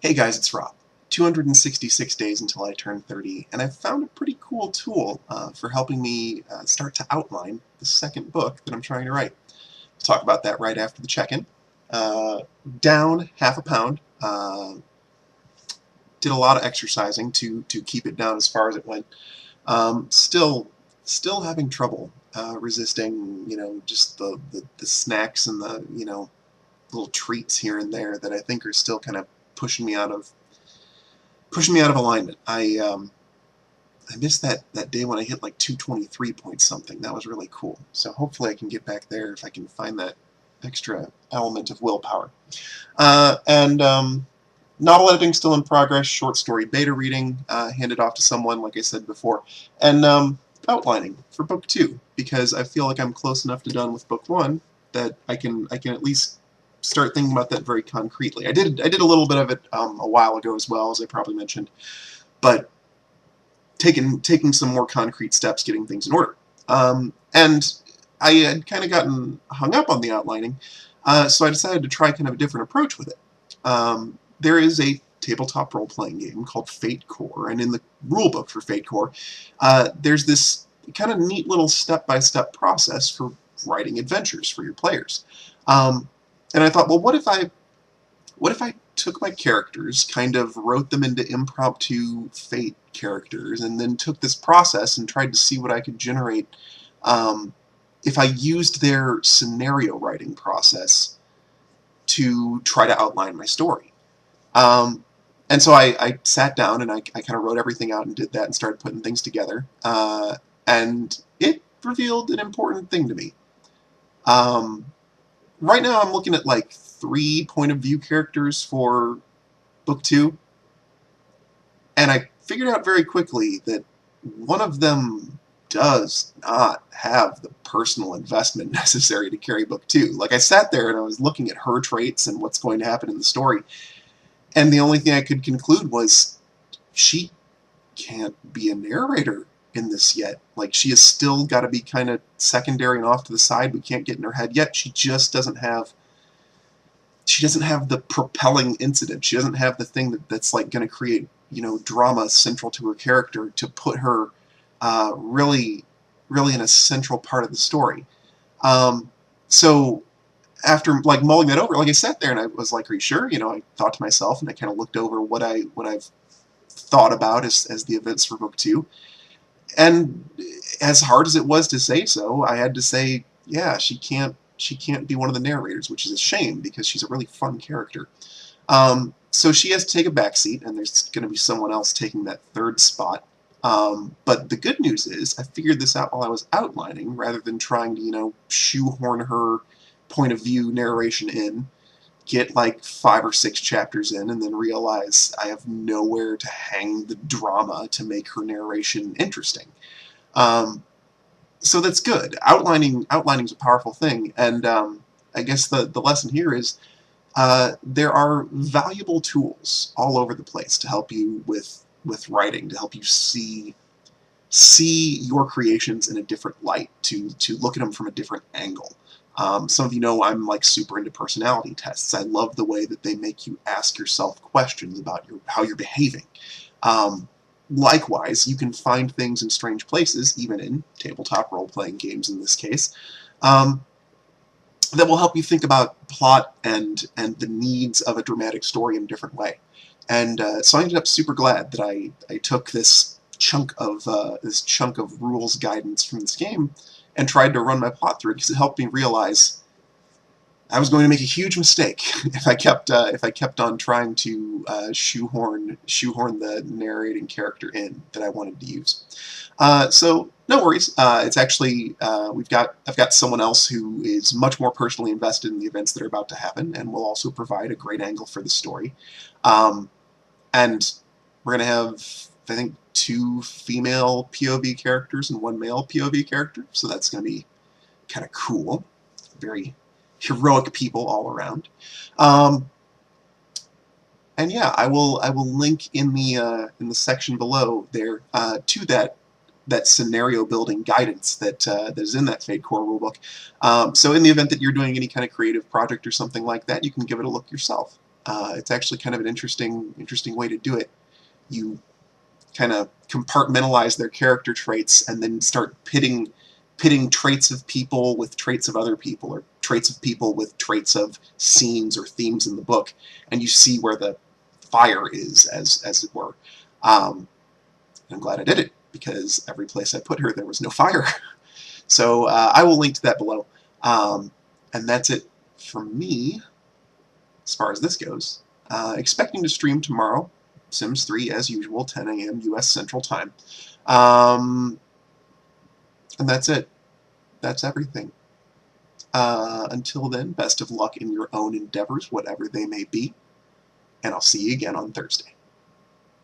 Hey guys, it's Rob. 266 days until I turn 30, and I've found a pretty cool tool for helping me start to outline the second book that I'm trying to write. We'll talk about that right after the check-in. Uh, Down half a pound. Did a lot of exercising to keep it down as far as it went. Still having trouble resisting, just the snacks and the, little treats here and there that I think are still kind of pushing me out of alignment. I missed that day when I hit like 223 point something. That was really cool. So hopefully I can get back there if I can find that extra element of willpower. And Novel editing still in progress. Short story beta reading handed off to someone, like I said before, and outlining for book 2 because I feel like I'm close enough to done with book 1 that I can at least start thinking about that very concretely. I did a little bit of it a while ago as well, as I probably mentioned, but taking some more concrete steps, getting things in order. And I had kind of gotten hung up on the outlining, so I decided to try kind of a different approach with it. There is a tabletop role-playing game called Fate Core, and in the rulebook for Fate Core, there's this kind of neat little step-by-step process for writing adventures for your players. And I thought, well, what if I took my characters, kind of wrote them into impromptu Fate characters, and then took this process and tried to see what I could generate if I used their scenario writing process to try to outline my story. And so I sat down and I kind of wrote everything out and did that and started putting things together. And it revealed an important thing to me. Right now I'm looking at like 3 point of view characters for book 2, and I figured out very quickly that one of them does not have the personal investment necessary to carry book 2. Like, I sat there and I was looking at her traits and what's going to happen in the story, and the only thing I could conclude was she can't be a narrator in this yet. Like, she has still got to be kind of secondary and off to the side. We can't get in her head yet. She just doesn't have the propelling incident. She doesn't have the thing that's like going to create, drama central to her character to put her really in a central part of the story. So after like mulling that over, like, I sat there and I was like, "Are you sure?" I thought to myself, and I kind of looked over what I've thought about as the events for book 2. And as hard as it was to say so, I had to say, yeah, she can't be one of the narrators, which is a shame because she's a really fun character. So she has to take a backseat, and there's going to be someone else taking that third spot. But the good news is I figured this out while I was outlining, rather than trying to, shoehorn her point of view narration in, get like 5 or 6 chapters in, and then realize I have nowhere to hang the drama to make her narration interesting. So that's good. Outlining is a powerful thing, and I guess the lesson here is there are valuable tools all over the place to help you with writing, to help you see your creations in a different light, to look at them from a different angle. Some of you know I'm like super into personality tests. I love the way that they make you ask yourself questions about how you're behaving. Likewise, you can find things in strange places, even in tabletop role-playing games in this case, that will help you think about plot and the needs of a dramatic story in a different way. And so I ended up super glad that I took this chunk of rules guidance from this game and tried to run my plot through it, because it helped me realize I was going to make a huge mistake if I kept on trying to shoehorn the narrating character in that I wanted to use. So no worries. It's actually I've got someone else who is much more personally invested in the events that are about to happen, and will also provide a great angle for the story. And we're gonna have, I think, 2 female POV characters and 1 male POV character. So that's gonna be kind of cool. Very heroic people all around. And yeah, I will link in the section below there to that scenario building guidance that is in that Fate Core rulebook. So in the event that you're doing any kind of creative project or something like that, you can give it a look yourself. It's actually kind of an interesting way to do it. You kind of compartmentalize their character traits and then start pitting traits of people with traits of other people, or traits of people with traits of scenes or themes in the book, and you see where the fire is, as it were. I'm glad I did it, because every place I put her there was no fire. So I will link to that below. And that's it for me as far as this goes. Expecting to stream tomorrow, Sims 3 as usual, 10 a.m. U.S. Central Time. And that's it. That's everything. Until then, best of luck in your own endeavors, whatever they may be, and I'll see you again on Thursday.